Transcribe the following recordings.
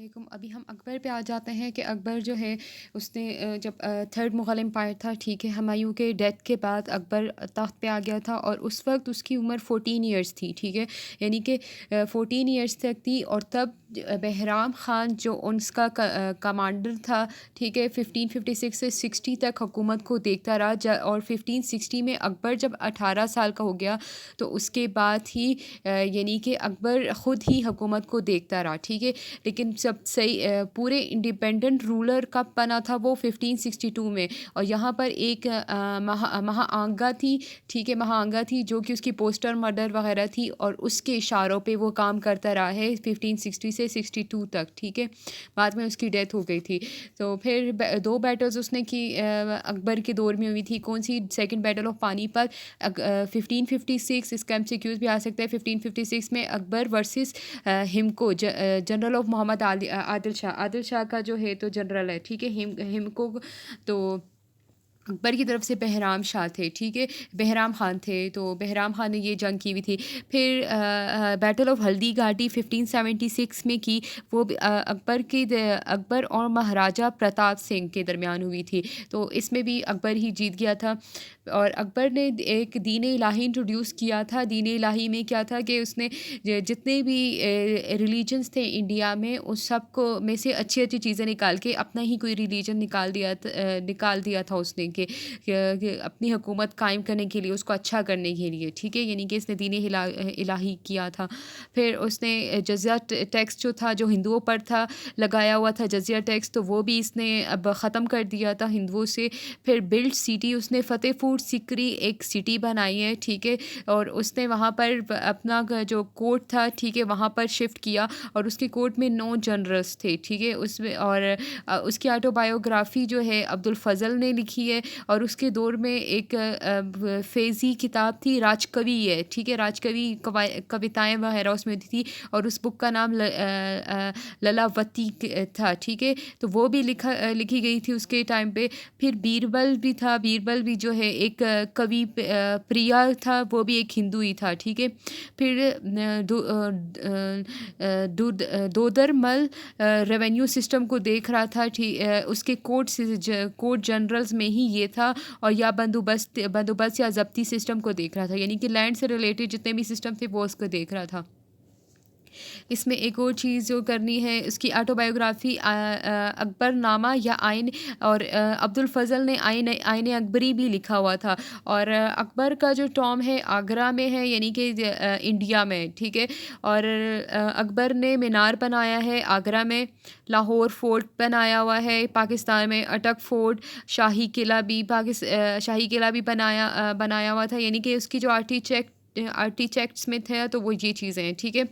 علیکم۔ ابھی ہم اکبر پہ آ جاتے ہیں کہ اکبر جو ہے اس نے جب تھرڈ مغل امپائر تھا، ٹھیک ہے، ہمایوں کے ڈیتھ کے بعد اکبر تخت پہ آ گیا تھا اور اس وقت اس کی عمر 14 ایئرس تھی، ٹھیک ہے، یعنی کہ 14 ایئرس تک تھی۔ اور تب بہرام خان جو اس کا کمانڈر تھا، ٹھیک ہے، 1556 سے 60 تک حکومت کو دیکھتا رہا، اور 1560 میں اکبر جب 18 سال کا ہو گیا تو اس کے بعد ہی یعنی کہ اکبر خود ہی حکومت کو دیکھتا رہا، ٹھیک ہے۔ لیکن سب صحیح پورے انڈیپینڈنٹ رولر کب بنا تھا وہ 1562 میں، اور یہاں پر ایک مہا آنگا تھی، ٹھیک ہے، مہا آنگا تھی جو کہ اس کی پوسٹر مدر وغیرہ تھی، اور اس کے اشاروں پہ وہ کام کرتا رہا ہے 1560 سے 62 تک، ٹھیک ہے۔ بعد میں اس کی ڈیتھ ہو گئی تھی۔ تو پھر دو بیٹلز اس نے کی اکبر کے دور میں ہوئی تھی۔ کون سی؟ سیکنڈ بیٹل آف پانی پت 1556، اس کا MCQs بھی آ سکتا ہے۔ 1556 میں اکبر ورسز ہمکو، جنرل آف محمد عادل شاہ کا جو ہے تو جنرل ہے، ٹھیک ہے، ہمکو تو اکبر کی طرف سے بہرام شاہ تھے، ٹھیک ہے، بہرام خان تھے، تو بہرام خان نے یہ جنگ کی ہوئی تھی۔ پھر بیٹل آف ہلدی گھاٹی 1576 میں کی، وہ اکبر اور مہاراجہ پرتاپ سنگھ کے درمیان ہوئی تھی، تو اس میں بھی اکبر ہی جیت گیا تھا۔ اور اکبر نے ایک دین الہی انٹروڈیوس کیا تھا۔ دین الہی میں کیا تھا کہ اس نے جتنے بھی ریلیجنس تھے انڈیا میں، اس سب کو میں سے اچھی اچھی چیزیں نکال کے اپنا ہی کوئی ریلیجن نکال دیا تھا اس نے، کہ اپنی حکومت قائم کرنے کے لیے، اس کو اچھا کرنے کے لیے، ٹھیک ہے، یعنی کہ اس نے دین الہی کیا تھا۔ پھر اس نے جزیہ ٹیکس جو تھا، جو ہندوؤں پر تھا لگایا ہوا تھا جزیہ ٹیکس، تو وہ بھی اس نے اب ختم کر دیا تھا ہندوؤں سے۔ پھر بلڈ سٹی، اس نے فتح پور سیکری ایک سٹی بنائی ہے، ٹھیک ہے، اور اس نے وہاں پر اپنا جو کورٹ تھا، ٹھیک ہے، وہاں پر شفٹ کیا، اور اس کے کورٹ میں 9 جنرلس تھے، ٹھیک ہے، اس میں، اور اس کی آٹو بایوگرافی جو ہے عبد الفضل نے لکھی ہے، اور اس کے دور میں ایک فیضی کتاب تھی، راج کوی ہے، ٹھیک ہے، راج کوی کویتائیں وغیرہ اس میں ہوتی تھی، اور اس بک کا نام للاوتی تھا، ٹھیک ہے، تو وہ بھی لکھی گئی تھی اس کے ٹائم پہ۔ پھر بیربل بھی تھا، بیربل بھی جو ہے ایک کوی پریا تھا، وہ بھی ایک ہندو ہی تھا، ٹھیک ہے۔ پھر دودر مل ریونیو سسٹم کو دیکھ رہا تھا، اس کے کورٹ جنرلز میں ہی یہ تھا، اور یا بندوبست یا ضبطی سسٹم کو دیکھ رہا تھا، یعنی کہ لینڈ سے ریلیٹڈ جتنے بھی سسٹم تھے وہ اس کو دیکھ رہا تھا۔ اس میں ایک اور چیز جو کرنی ہے، اس کی آٹو بایوگرافی اکبر نامہ یا آئین، اور عبد الفضل نے آئین اکبری بھی لکھا ہوا تھا۔ اور اکبر کا جو ٹوم ہے آگرہ میں ہے، یعنی کہ انڈیا میں، ٹھیک ہے، اور اکبر نے مینار بنایا ہے آگرہ میں، لاہور فورٹ بنایا ہوا ہے پاکستان میں، اٹک فورٹ، شاہی قلعہ بھی بنایا ہوا تھا، یعنی کہ اس کی جو آرٹیچیکٹس میں تھے تو وہ یہ چیزیں ہیں، ٹھیک ہے۔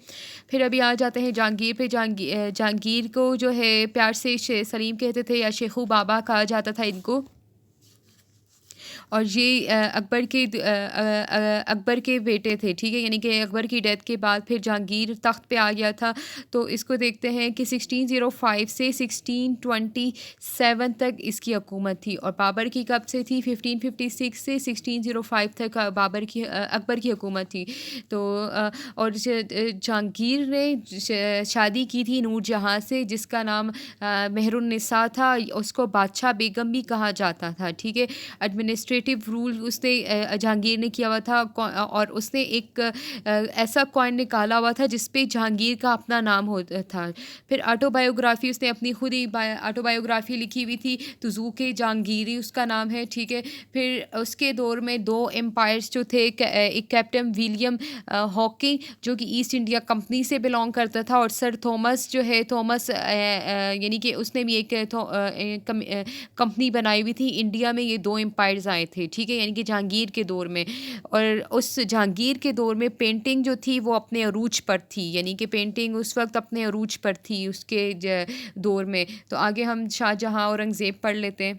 پھر ابھی آ جاتے ہیں جہانگیر پہ۔ جہانگیر کو جو ہے پیار سے سلیم کہتے تھے، یا شیخو بابا کہا جاتا تھا ان کو، اور یہ اکبر کے بیٹے تھے، ٹھیک ہے، یعنی کہ اکبر کی ڈیتھ کے بعد پھر جہانگیر تخت پہ آ گیا تھا۔ تو اس کو دیکھتے ہیں کہ 1605 سے 1627 تک اس کی حکومت تھی، اور بابر کی کب سے تھی؟ 1556 سے 1605 تک اکبر کی حکومت تھی۔ تو اور جہانگیر نے شادی کی تھی نور جہاں سے، جس کا نام مہر النساء تھا، اس کو بادشاہ بیگم بھی کہا جاتا تھا، ٹھیک ہے۔ ایڈمنسٹریٹو رول اس نے جہانگیر نے کیا ہوا تھا، اور اس نے ایک ایسا کوائن نکالا ہوا تھا جس پہ جہانگیر کا اپنا نام ہوتا تھا۔ پھر آٹو بایوگرافی، اس نے اپنی خود ہی آٹو بایوگرافی لکھی ہوئی تھی، تزوک جہانگیری اس کا نام ہے، ٹھیک ہے۔ پھر اس کے دور میں 2 امپائرس جو تھے، ایک کیپٹن ولیم ہاکنگ جو کہ ایسٹ انڈیا کمپنی سے بلانگ کرتا تھا، اور سر تھامس جو ہے، یعنی کہ اس نے بھی ایک کمپنی بنائی ہوئی تھی انڈیا میں۔ یہ 2 امپائرز آئے تھے، ٹھیک ہے، یعنی کہ جہانگیر کے دور میں۔ اور اس جہانگیر کے دور میں پینٹنگ جو تھی وہ اپنے عروج پر تھی، یعنی کہ پینٹنگ اس وقت اپنے عروج پر تھی اس کے دور میں۔ تو آگے ہم شاہ جہاں اورنگزیب پڑھ لیتے ہیں۔